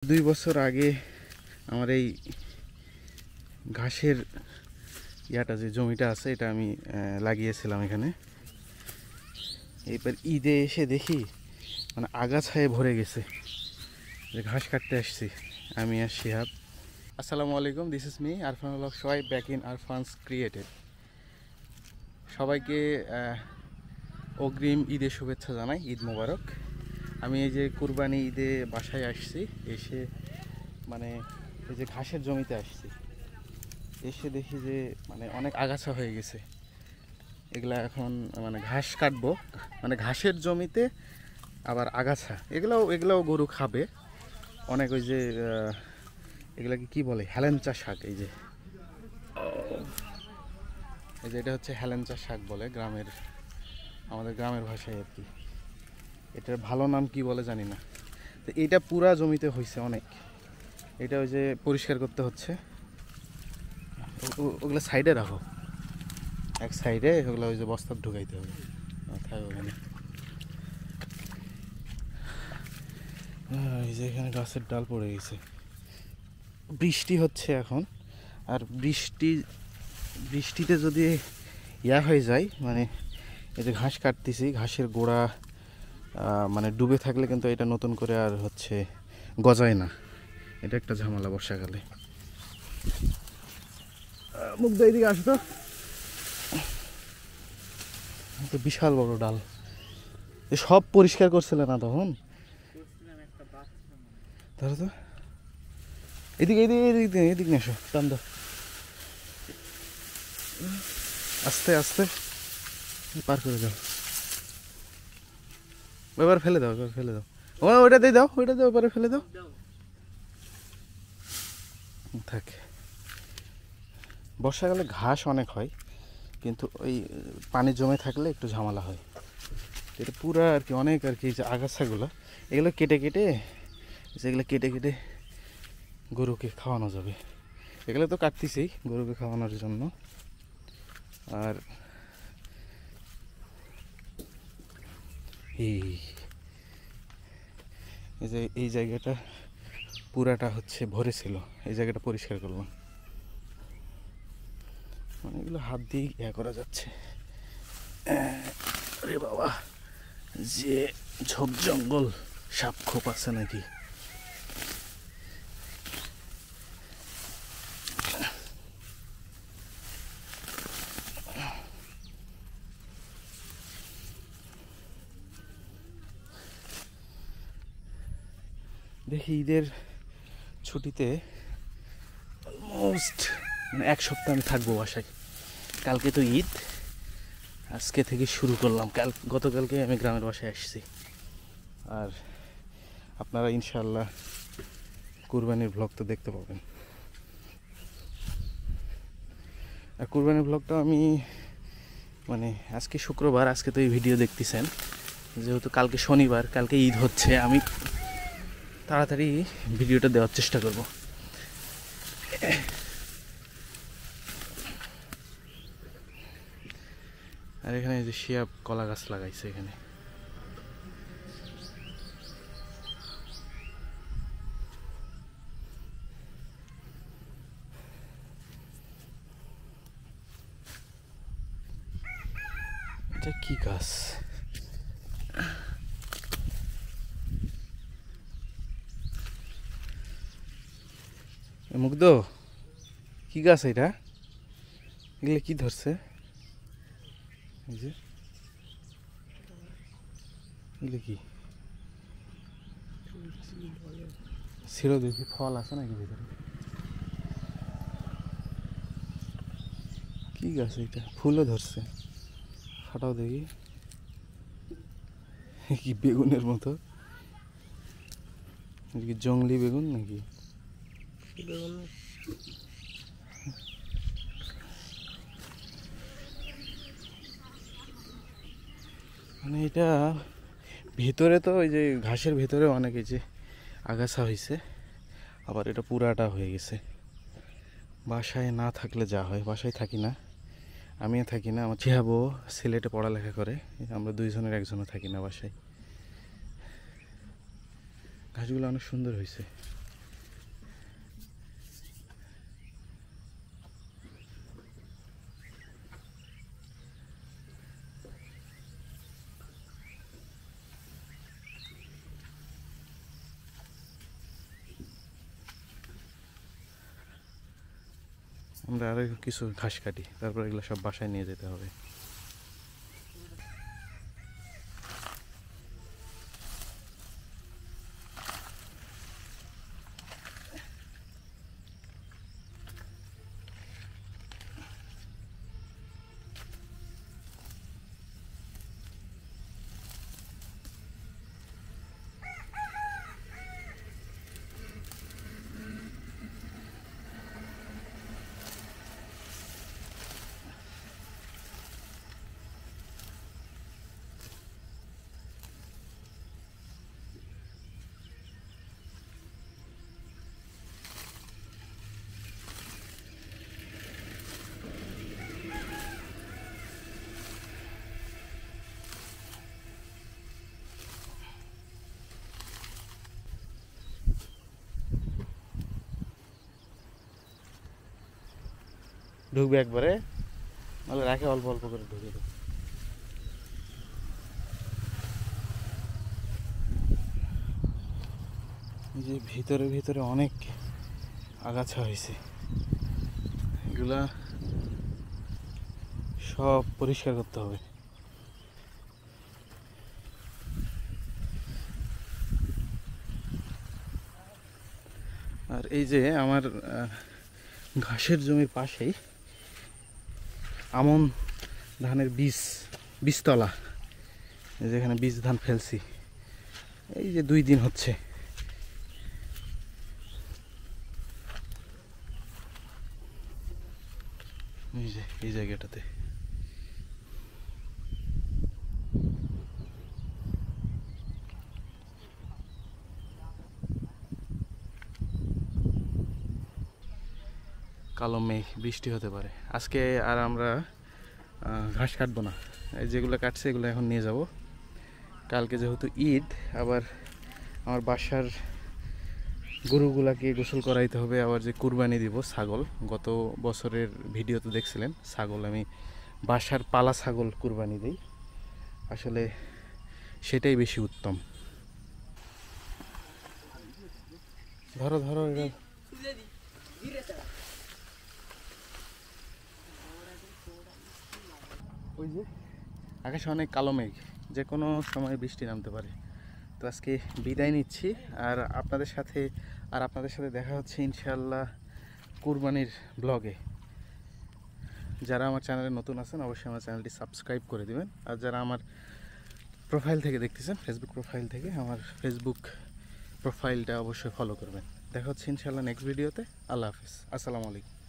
2 বছর আগে আমার এই ঘাসের ইয়াটা যে জমিটা আছে এটা আমি লাগিয়েছিলাম এখানে। এবার ঈদে এসে দেখি মানে আগাছায় ভরে গেছে, যে ঘাস কাটতে আসছি আমি আর শিহাব। আসসালামু আলাইকুম, this is me Arfanul Haque Sohaib, back in Arfan's created. সবাইকে অগ্রিম ঈদের শুভেচ্ছা জানাই, ঈদ মোবারক। আমি এই যে কুরবানি ঈদে বাসায় আসছি, এসে মানে এই যে ঘাসের জমিতে আসছি, এসে দেখি যে মানে অনেক আগাছা হয়ে গেছে। এগুলা এখন মানে ঘাস কাটবো, মানে ঘাসের জমিতে আবার আগাছা, এগুলাও গরু খাবে অনেক। ওই যে এগুলাকে কি বলে, হেলেঞ্চা শাক। এই যে এটা হচ্ছে হেলেঞ্চা শাক বলে আমাদের গ্রামের ভাষায় আর কি। এটার ভালো নাম কি বলে জানি না। তো এটা পুরা জমিতে হয়েছে অনেক, এটা ওই যে পরিষ্কার করতে হচ্ছে। ওগুলো সাইডে রাখো, এক সাইডে ওগুলো ওই যে বস্তা ঢুকাইতে হবে, থাকবে ওখানে। এই যে এখানে গাছের ডাল পড়ে গেছে, বৃষ্টি হচ্ছে এখন। আর বৃষ্টিতে যদি ইয়া হয়ে যায়, মানে এই যে ঘাস কাটতেছি, ঘাসের গোড়া মানে ডুবে থাকলে কিন্তু এটা নতুন করে আর হচ্ছে গজায় না। এটা একটা ঝামেলা বর্ষাকালে। মুখ দিয়ে এদিকে আসতো, তো বিশাল বড় ডাল। সব পরিষ্কার করছিল না তখন, তাহলে তো এদিকে এদিকে এসো, টান দাও আস্তে আস্তে, পার করে দাও। এবার ফেলে দাও, ওইটা দিয়ে দাও, এবারে ফেলে দাও, থাক। বর্ষাকালে ঘাস অনেক হয়, কিন্তু ওই পানি জমে থাকলে একটু ঝামেলা হয়। এটা পুরা আর কি অনেক আর কি, যে আগাছাগুলো এগুলো কেটে কেটে গরুকে খাওয়ানো যাবে। এগুলো তো কাটতেছি গরুকে খাওয়ানোর জন্য। আর এই জায়গাটা পুরাটা হচ্ছে ভরে ছিল, এই জায়গাটা পরিষ্কার করলাম। মানে এগুলো হাত দিয়ে ইয়া করা যাচ্ছে। আরে বাবা, যে ঝোপ জঙ্গল, সাপ খোপ আছে নাকি। দেখি ঈদের ছুটিতে অলমোস্ট মানে 1 সপ্তাহ আমি থাকবো বাসায়। কালকে তো ঈদ, আজকে থেকে শুরু করলাম। গতকালকে আমি গ্রামের বাসায় আসছি। আর আপনারা ইনশাআল্লাহ কুরবানির ব্লগ তো দেখতে পাবেন। আর কুরবানির ব্লগটা আমি মানে আজকে শুক্রবার, আজকে তো এই ভিডিও দেখতেছেন, যেহেতু কালকে শনিবার, কালকে ঈদ হচ্ছে, আমি তাড়াতাড়ি ভিডিওটা দেওয়ার চেষ্টা করব। আর এখানে যে শিয়াব কলা গাছ লাগাইছে এখানে। এটা কি গাছ? মুগ্ধ, কি গাছ এটা? এগুলো কি ধরছে? এই যে এগুলো কি ছিল, দেখি ফল আছে নাকি ভিতরে। কি গাছ এটা? ফুলও ধরছে, ফাটাও দেখি। কি বেগুনের মতো, কি জংলি বেগুন নাকি? মানে এটা ভিতরে তো ওই যে ঘাসের ভিতরে অনেক এই যে আগাছা হয়েছে, আবার এটা পুরাটা হয়ে গেছে। বাসায় না থাকলে যা হয়, বাসায় থাকি না, আমিও থাকি না, আমার চিহাবো সিলেটে পড়ালেখা করে, আমরা দুইজনের একজনও থাকি না বাসায়। ঘাসগুলো অনেক সুন্দর হয়েছে। আমরা আরও কিছু ঘাস কাটি, তারপর এগুলো সব বাসায় নিয়ে যেতে হবে। ঢুকবে একবারে, নাহলে রাখে অল্প অল্প করে ঢুকে দেবে। এই যে ভিতরে ভিতরে অনেক আগাছা হয়েছে, এগুলা সব পরিষ্কার করতে হবে। আর এই যে আমার ঘাসের জমির পাশেই আমন ধানের বীজতলা, যেখানে বীজ ধান ফেলছি, এই যে 2 দিন হচ্ছে। এই যে এই জায়গাটাতে কালো মেঘ, বৃষ্টি হতে পারে আজকে। আর আমরা ঘাস কাটবো না, এই যেগুলো কাটছে এগুলো এখন নিয়ে যাব। কালকে যেহেতু ঈদ, আবার আমার বাসার গরুগুলাকে গোসল করাইতে হবে, আবার যে কুরবানি দিব ছাগল, গত বছরের ভিডিওতে দেখছিলেন ছাগল আমি বাসার পালা ছাগল কুরবানি দিই, আসলে সেটাই বেশি উত্তম। ধরো ধরো, এটা ওই যে আকাশে অনেক কালো মেঘ, যে কোনো সময় বৃষ্টি নামতে পারে। তো আজকে বিদায় নিচ্ছি, আর আপনাদের সাথে দেখা হচ্ছে ইনশাআল্লাহ কুরবানির ব্লগে। যারা আমার চ্যানেলে নতুন আছেন অবশ্যই আমার চ্যানেলটি সাবস্ক্রাইব করে দিবেন, আর যারা আমার প্রোফাইল থেকে দেখতেছেন, ফেসবুক প্রোফাইল থেকে, আমার ফেসবুক প্রোফাইলটা অবশ্যই ফলো করবেন। দেখা হচ্ছে ইনশাআল্লাহ নেক্সট ভিডিওতে। আল্লাহ হাফিজ, আসসালামু আলাইকুম।